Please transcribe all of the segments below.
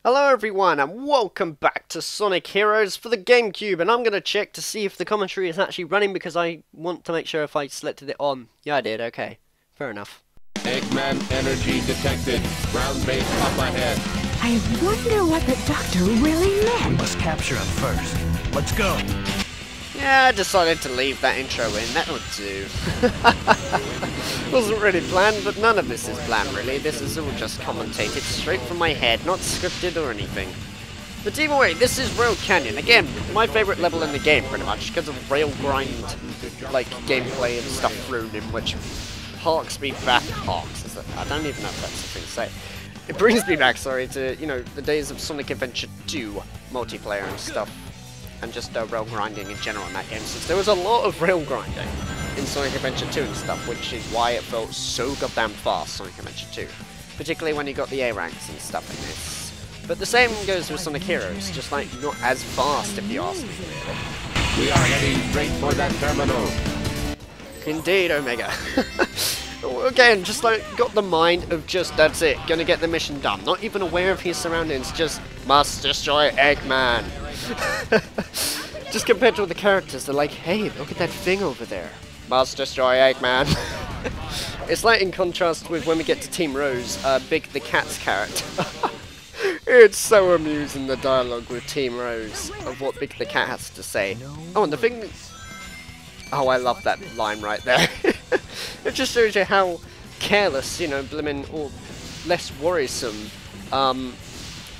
Hello everyone and welcome back to Sonic Heroes for the GameCube, and I'm going to check to see if the commentary is actually running because I want to make sure if I selected it on. Yeah, I did, okay. Fair enough. Eggman energy detected. Ground base up ahead. I wonder what the doctor really meant. We must capture him first. Let's go. Yeah, I decided to leave that intro in, that would do. Wasn't really planned, but none of this is planned really. This is all just commentated straight from my head, not scripted or anything. But either way, this is Rail Canyon. Again, my favourite level in the game pretty much, because of rail grind, like, gameplay and stuff thrown in, which harks me back. I don't even know if that's the thing to say. It brings me back, sorry, to, you know, the days of Sonic Adventure 2 multiplayer and stuff. And just rail grinding in general in that game, since there was a lot of rail grinding in Sonic Adventure 2 and stuff, which is why it felt so goddamn fast, Sonic Adventure 2. Particularly when you got the A ranks and stuff in this. But the same goes with Sonic Heroes, just like not as fast if you ask me, really. We are heading straight for that terminal. Indeed, Omega. Again, just like got the mind of just, that's it, gonna get the mission done. Not even aware of his surroundings, just must destroy Eggman. Just compared to all the characters, they're like, hey, look at that thing over there. Must destroy Eggman. It's like in contrast with when we get to Team Rose, Big the Cat's character. It's so amusing, the dialogue with Team Rose of what Big the Cat has to say. Oh, and the thing... Oh, I love that line right there. It just shows you how careless, you know, blimmin' or less worrisome,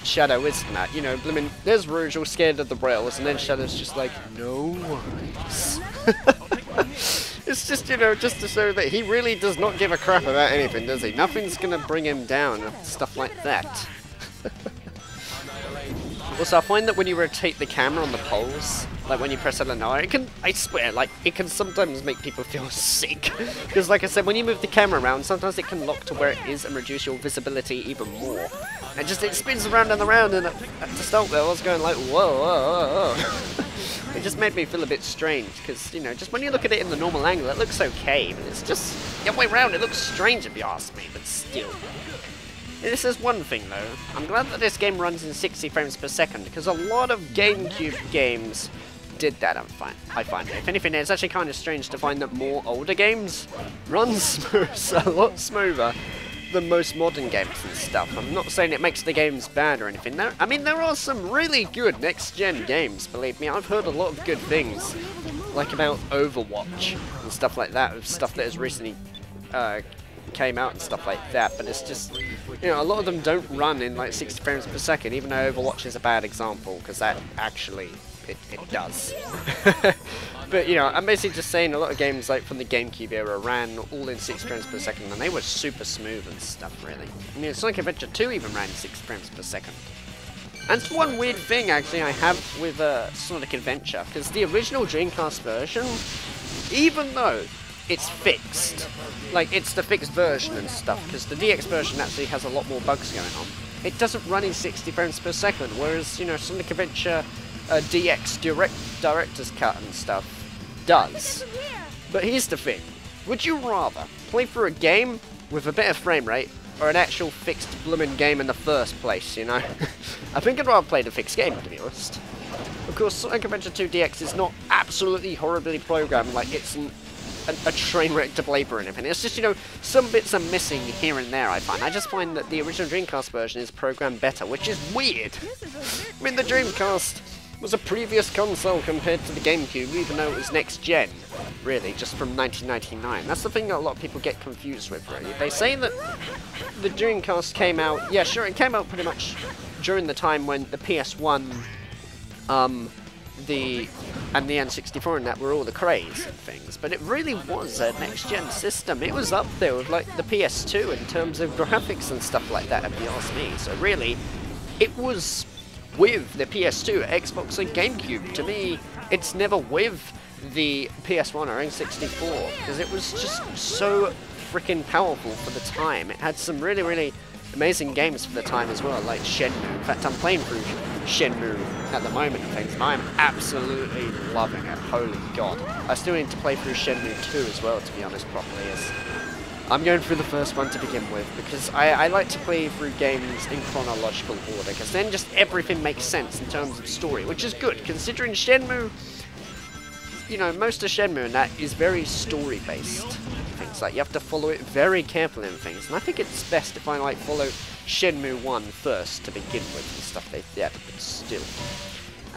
Shadow is in that. You know, blimmin', there's Rouge all scared of the rails, and then Shadow's just like, no worries. It's just, you know, just to show that he really does not give a crap about anything, does he? Nothing's gonna bring him down, and stuff like that. Also, I find that when you rotate the camera on the poles, like when you press L&R, it can, I swear, like, it can sometimes make people feel sick. Because like I said, when you move the camera around, sometimes it can lock to where it is and reduce your visibility even more. And just, it spins around and around, and to start with, I was going like, whoa, whoa, whoa. It just made me feel a bit strange, because, you know, just when you look at it in the normal angle, it looks okay, but it's just, the other way around, it looks strange if you ask me, but still. This is one thing though, I'm glad that this game runs in 60 frames per second, because a lot of GameCube games did that, I find it. If anything, it's actually kind of strange to find that more older games run a lot smoother than most modern games and stuff. I'm not saying it makes the games bad or anything. I mean, there are some really good next-gen games, believe me. I've heard a lot of good things, like about Overwatch and stuff like that, of stuff that has recently came out and stuff like that, but it's just, you know, a lot of them don't run in like 60 frames per second, even though Overwatch is a bad example, because that actually, it does. But, you know, I'm basically just saying a lot of games like from the GameCube era ran all in 60 frames per second, and they were super smooth and stuff, really. I mean, Sonic Adventure 2 even ran 60 frames per second. And it's one weird thing, actually, I have with Sonic Adventure, because the original Dreamcast version, even though it's fixed, like it's the fixed version and stuff, because the DX version actually has a lot more bugs going on, it doesn't run in 60 frames per second, whereas, you know, Sonic Adventure DX Director's Cut and stuff does. But here's the thing, would you rather play through a game with a better frame rate, or an actual fixed bloomin' game in the first place, you know? I think I'd rather play the fixed game, to be honest. Of course, Sonic Adventure 2 DX is not absolutely horribly programmed, like it's a train wreck to play for or anything. It's just, you know, some bits are missing here and there, I find. I just find that the original Dreamcast version is programmed better, which is weird. I mean, the Dreamcast was a previous console compared to the GameCube, even though it was next gen, really, just from 1999. That's the thing that a lot of people get confused with, really. They say that the Dreamcast came out, yeah, sure, it came out pretty much during the time when the PS1, and the N64 and that were all the craze and things, but it really was a next-gen system. It was up there with, like, the PS2 in terms of graphics and stuff like that, if you ask me. So really, it was with the PS2, Xbox and GameCube. To me, it's never with the PS1 or N64, because it was just so freaking powerful for the time. It had some really, really amazing games for the time as well, like Shenmue. In fact, I'm playing through Shenmue at the moment and things, and I'm absolutely loving it. Holy god. I still need to play through Shenmue 2 as well, to be honest, properly. I'm going through the first one to begin with, because I like to play through games in chronological order, because then just everything makes sense in terms of story, which is good, considering Shenmue, you know, most of Shenmue and that is very story-based. Things like, you have to follow it very carefully and things, and I think it's best if I, like, follow Shenmue 1 first to begin with and stuff like that, but still.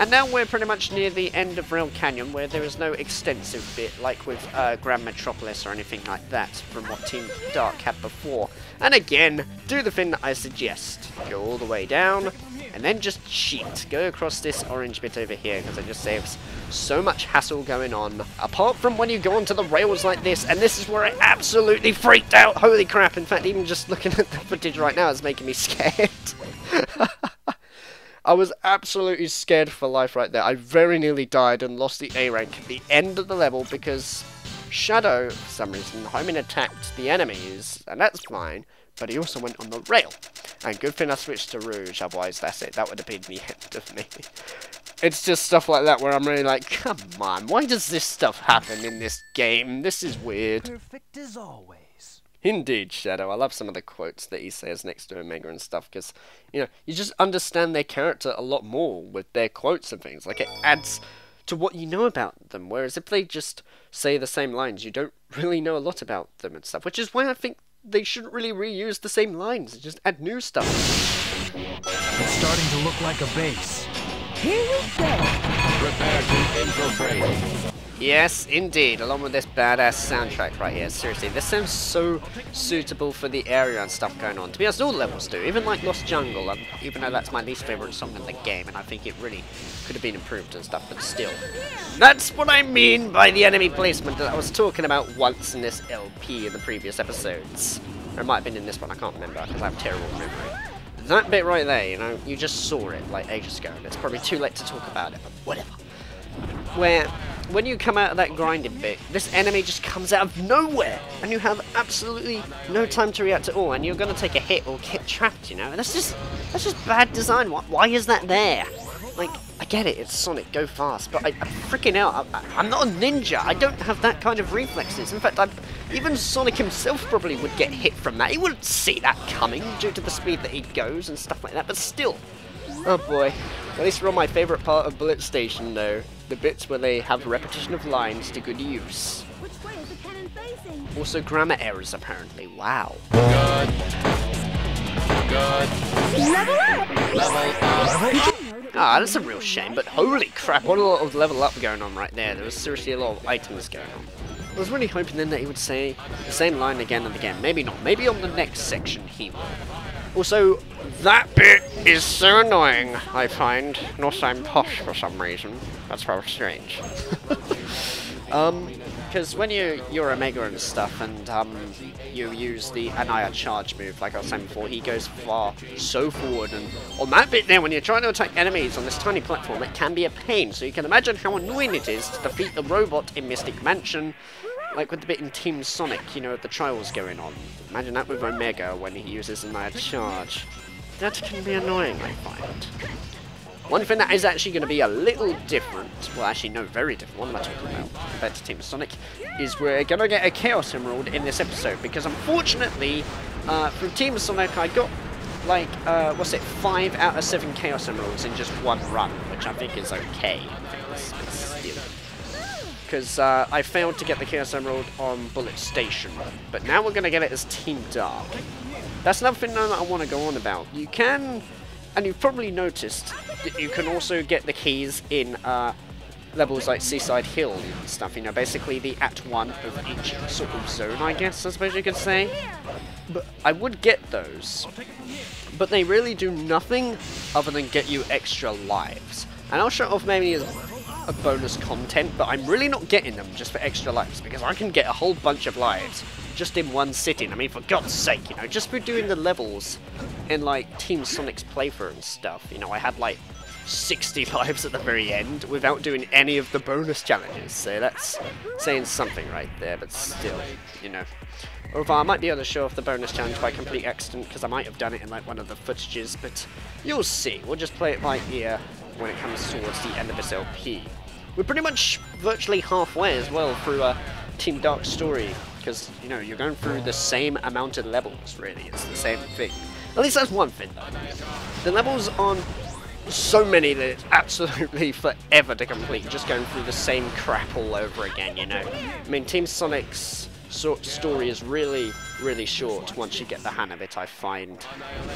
And now we're pretty much near the end of Rail Canyon, where there is no extensive bit like with Grand Metropolis or anything like that from what Team Dark had before. And again, do the thing that I suggest. Go all the way down, and then just cheat. Go across this orange bit over here, because it just saves so much hassle going on. Apart from when you go onto the rails like this, and this is where I absolutely freaked out. Holy crap, in fact, even just looking at the footage right now is making me scared. I was absolutely scared for life right there. I very nearly died and lost the A rank at the end of the level because Shadow, for some reason, homing attacked the enemies, and that's fine, but he also went on the rail. And good thing I switched to Rouge, otherwise that's it. That would have been the end of me. It's just stuff like that where I'm really like, come on, why does this stuff happen in this game? This is weird. Perfect as always. Indeed, Shadow. I love some of the quotes that he says next to Omega and stuff, because, you know, you just understand their character a lot more with their quotes and things. Like, it adds to what you know about them, whereas if they just say the same lines, you don't really know a lot about them and stuff, which is why I think they shouldn't really reuse the same lines, just add new stuff. It's starting to look like a base. Here we go. Prepare to infiltrate. Yes, indeed, along with this badass soundtrack right here. Seriously, this sounds so suitable for the area and stuff going on. To be honest, all the levels do. Even like Lost Jungle, even though that's my least favourite song in the game, and I think it really could have been improved and stuff, but still. That's what I mean by the enemy placement that I was talking about once in this LP in the previous episodes. Or it might have been in this one, I can't remember, because I have terrible memory. That bit right there, you know, you just saw it like ages ago, and it's probably too late to talk about it, but whatever. Where, when you come out of that grinding bit, this enemy just comes out of nowhere, and you have absolutely no time to react at all, and you're going to take a hit or get trapped, you know? That's just bad design. Why is that there? Like, I get it, it's Sonic, go fast, but I'm freaking out. I'm not a ninja. I don't have that kind of reflexes. In fact, even Sonic himself probably would get hit from that. He wouldn't see that coming due to the speed that he goes and stuff like that, but still. Oh boy. At least we're on my favourite part of Bullet Station, though. The bits where they have repetition of lines to good use. Which way is the cannon facing? Also grammar errors, apparently. Wow. Good. Good. Level up! Level up. Ah, that's a real shame, but holy crap, what a lot of level up going on right there. There was seriously a lot of items going on. I was really hoping then that he would say the same line again and again. Maybe not. Maybe on the next section he will. Also, that bit is so annoying, I find. Not I'm posh for some reason. That's rather strange. Because when you're Omega and stuff, and you use the Anaya charge move, like I was saying before, he goes so forward, and on that bit there, when you're trying to attack enemies on this tiny platform, it can be a pain, so you can imagine how annoying it is to defeat the robot in Mystic Mansion, like with the bit in Team Sonic, you know, the trials going on. Imagine that with Omega when he uses Anaya charge. That can be annoying, I find. One thing that is actually going to be a little different, well actually no, very different, what am I talking about, compared to Team Sonic, is we're going to get a Chaos Emerald in this episode, because unfortunately, from Team Sonic I got, like, 5 out of 7 Chaos Emeralds in just one run, which I think is okay, because I failed to get the Chaos Emerald on Bullet Station, but now we're going to get it as Team Dark. That's another thing that I want to go on about. You can, and you've probably noticed, that you can also get the keys in levels like Seaside Hill and stuff, you know, basically the Act 1 of each sort of zone, I guess, I suppose you could say. But I would get those, but they really do nothing other than get you extra lives. And I'll show off maybe as a bonus content, but I'm really not getting them just for extra lives, because I can get a whole bunch of lives just in one sitting. I mean, for God's sake, you know, just for doing the levels in, like, Team Sonic's playthrough and stuff, you know, I had, like, 60 lives at the very end without doing any of the bonus challenges, so that's saying something right there, but still, you know. Although I might be able to show off the bonus challenge by complete accident, because I might have done it in, like, one of the footages, but you'll see. We'll just play it by ear when it comes towards the end of this LP. We're pretty much virtually halfway as well through Team Dark's story because, you know, you're going through the same amount of levels, really. It's the same thing. At least that's one thing, though. The levels aren't so many that it's absolutely forever to complete, just going through the same crap all over again, you know. I mean, Team Sonic's story is really, really short once you get the hang of it, I find.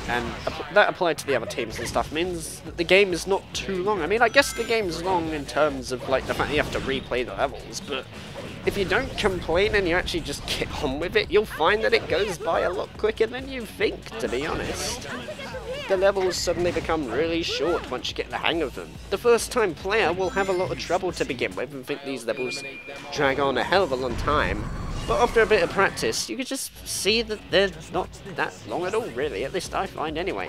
And that applied to the other teams and stuff means that the game is not too long. I mean, I guess the game's long in terms of, like, the fact that you have to replay the levels, but if you don't complain and you actually just get on with it, you'll find that it goes by a lot quicker than you think, to be honest. The levels suddenly become really short once you get the hang of them. The first time player will have a lot of trouble to begin with and think these levels drag on a hell of a long time, but after a bit of practice you can just see that they're not that long at all, really, at least I find anyway.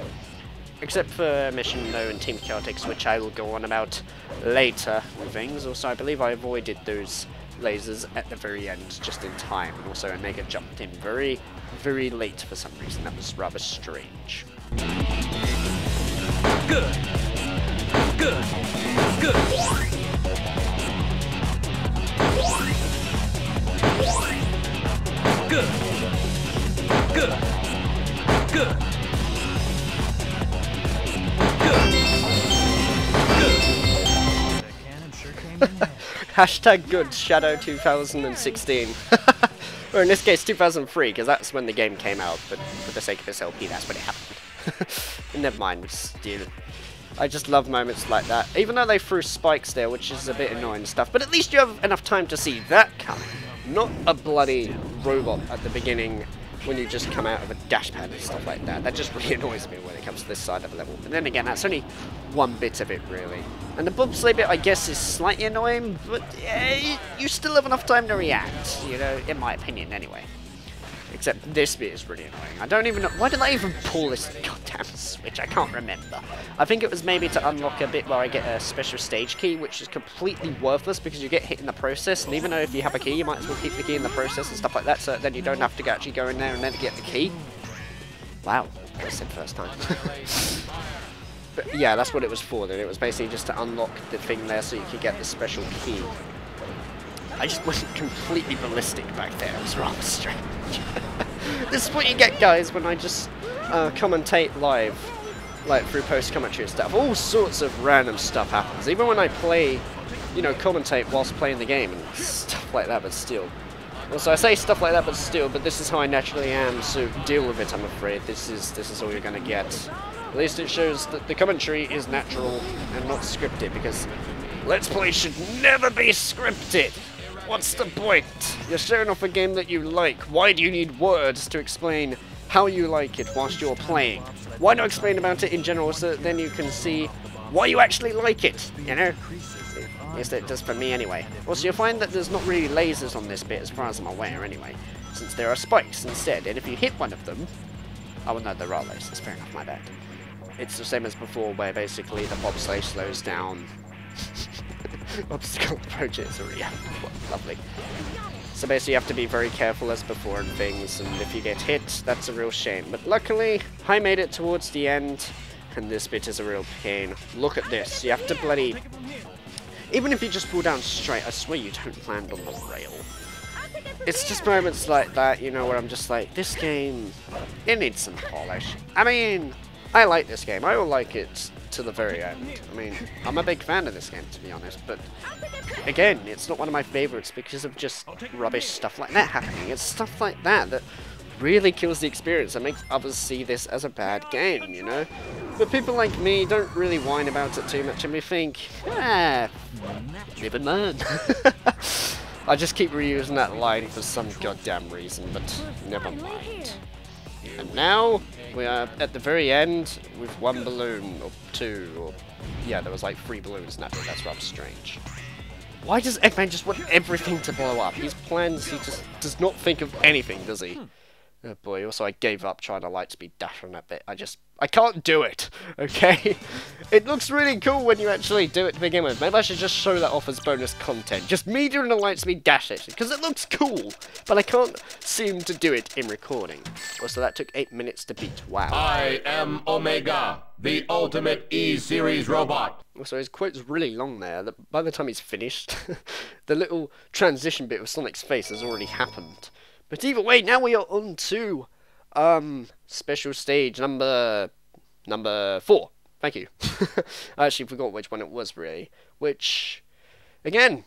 Except for Mission No and Team Chaotix, which I will go on about later and things. Also, I believe I avoided those lasers at the very end just in time, and also Omega jumped in very, very late for some reason. That was rather strange. Good. Good. Good. Good. Good. Good. Hashtag good Shadow 2016. Or in this case 2003, because that's when the game came out, but for the sake of this LP, that's when it happened. Never mind, still. I just love moments like that, even though they threw spikes there, which is a bit annoying and stuff, but at least you have enough time to see that coming. Not a bloody robot at the beginning when you just come out of a dash pad and stuff like that. That just really annoys me when it comes to this side of the level. But then again, that's only one bit of it, really. And the bobsleigh bit, I guess, is slightly annoying, but yeah, you still have enough time to react, you know, in my opinion, anyway. Except this bit is really annoying. I don't even know... Why did I even pull this goddamn switch? I can't remember. I think it was maybe to unlock a bit where I get a special stage key, which is completely worthless because you get hit in the process, and even though if you have a key, you might as well keep the key in the process and stuff like that, so then you don't have to actually go in there and then get the key. Wow. I said first time. But yeah, that's what it was for then. It was basically just to unlock the thing there so you could get the special key. I just went completely ballistic back there. It was rather strange. This is what you get, guys, when I just commentate live, like through post-commentary and stuff. All sorts of random stuff happens. Even when I play, you know, commentate whilst playing the game and stuff like that, but still. Also, I say stuff like that, but still, but this is how I naturally am, so deal with it, I'm afraid. This is all you're going to get. At least it shows that the commentary is natural and not scripted, because Let's Play should never be scripted. What's the point? You're showing off a game that you like. Why do you need words to explain how you like it whilst you're playing? Why not explain about it in general so that then you can see why you actually like it, you know? At least it does for me anyway. Also, you'll find that there's not really lasers on this bit as far as I'm aware anyway, since there are spikes instead, and if you hit one of them... Oh no, there are lasers, fair enough, my bad. It's the same as before, where basically the bobsleigh slows down. Obstacle approaches, or yeah, lovely. So basically you have to be very careful as before and things, and if you get hit, that's a real shame. But luckily, I made it towards the end, and this bit is a real pain. Look at this, you have to bloody... Even if you just fall down straight, I swear you don't land on the rail. It's just moments like that, you know, where I'm just like, this game, it needs some polish. I mean, I like this game, I will like it to the very end. I mean, I'm a big fan of this game, to be honest, but again, it's not one of my favorites because of just rubbish stuff like that happening. It's stuff like that that really kills the experience and makes others see this as a bad game, you know? But people like me don't really whine about it too much, and we think, live and learn. I just keep reusing that line for some goddamn reason, but never mind. And now, we are at the very end with one balloon, or two, or... Yeah, there was like 3 balloons in that bit. That's rather strange. Why does Eggman just want everything to blow up? His plans, he just does not think of anything, does he? Oh boy, also I gave up trying to light speed dash on that bit. I can't do it, okay? It looks really cool when you actually do it to begin with. Maybe I should just show that off as bonus content. Just me doing a light speed dash section, because it looks cool, but I can't seem to do it in recording. Also, that took 8 minutes to beat. Wow. I am Omega, the ultimate E-Series robot. Also, his quote's really long there. By the time he's finished, the little transition bit with Sonic's face has already happened. But either way, now we are on to special stage number 4. Thank you. I actually forgot which one it was, really. Which, again,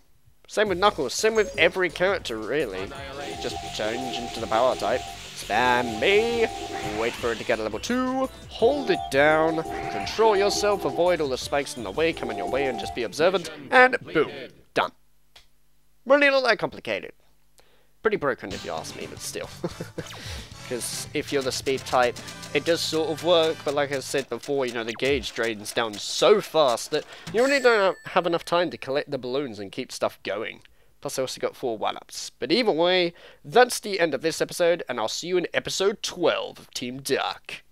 same with Knuckles, same with every character, really. Just change into the power type. Spam B, wait for it to get a level 2, hold it down, control yourself, avoid all the spikes in the way, come in your way and just be observant, and boom, done. Really not that complicated. Pretty broken if you ask me, but still. Because if you're the speed type, it does sort of work, but like I said before, you know, the gauge drains down so fast that you really don't have enough time to collect the balloons and keep stuff going. Plus I also got 4 one-ups. But either way, that's the end of this episode, and I'll see you in episode 12 of Team Dark.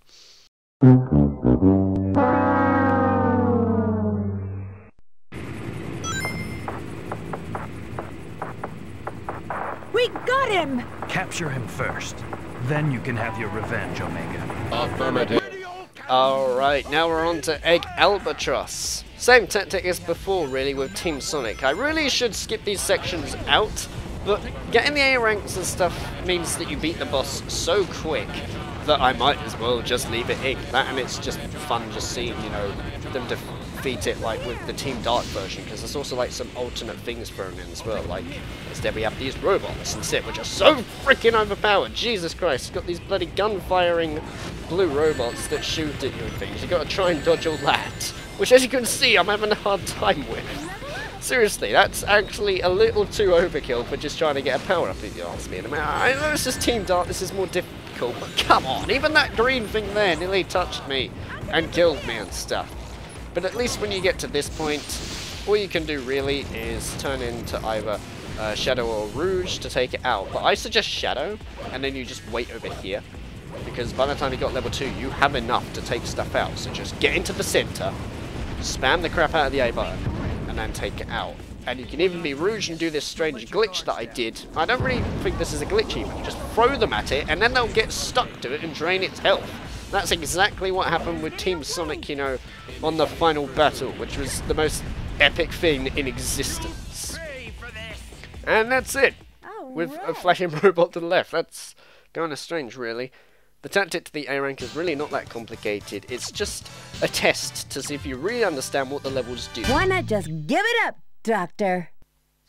We got him! Capture him first. Then you can have your revenge, Omega. Affirmative. Alright, now we're on to Egg Albatross. Same tactic as before, really, with Team Sonic. I really should skip these sections out, but getting the A ranks and stuff means that you beat the boss so quick that I might as well just leave it in. That, and it's just fun just seeing, you know, them defeat it, like, with the Team Dark version, because there's also, like, some alternate things thrown in as well. Like, instead we have these robots instead, which are so freaking overpowered. Jesus Christ, got these bloody gun-firing blue robots that shoot at you and things. You gotta try and dodge all that. Which, as you can see, I'm having a hard time with. Seriously, that's actually a little too overkill for just trying to get a power-up, if you ask me. And I know this is Team Dark, this is more difficult, but come on, even that green thing there nearly touched me and killed me and stuff. But at least when you get to this point, all you can do really is turn into either Shadow or Rouge to take it out. But I suggest Shadow, and then you just wait over here. Because by the time you got level 2, you have enough to take stuff out. So just get into the center, spam the crap out of the A button, and then take it out. And you can even be Rouge and do this strange glitch that I did. I don't really think this is a glitch even. Just throw them at it, and then they'll get stuck to it and drain its health. That's exactly what happened with Team Sonic, you know, on the final battle, which was the most epic thing in existence. And that's it. With a flashing robot to the left. That's kind of strange, really. The tactic to the A rank is really not that complicated. It's just a test to see if you really understand what the levels do. Why not just give it up, Doctor?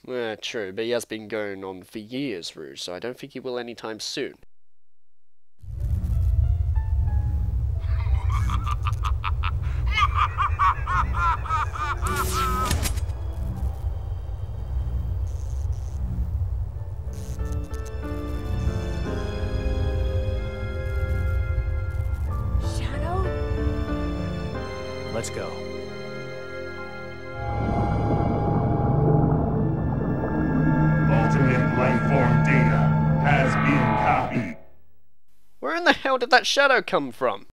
True, but he has been going on for years, Rouge, so I don't think he will anytime soon. Let's go. Ultimate lifeform data has been copied. Where in the hell did that shadow come from?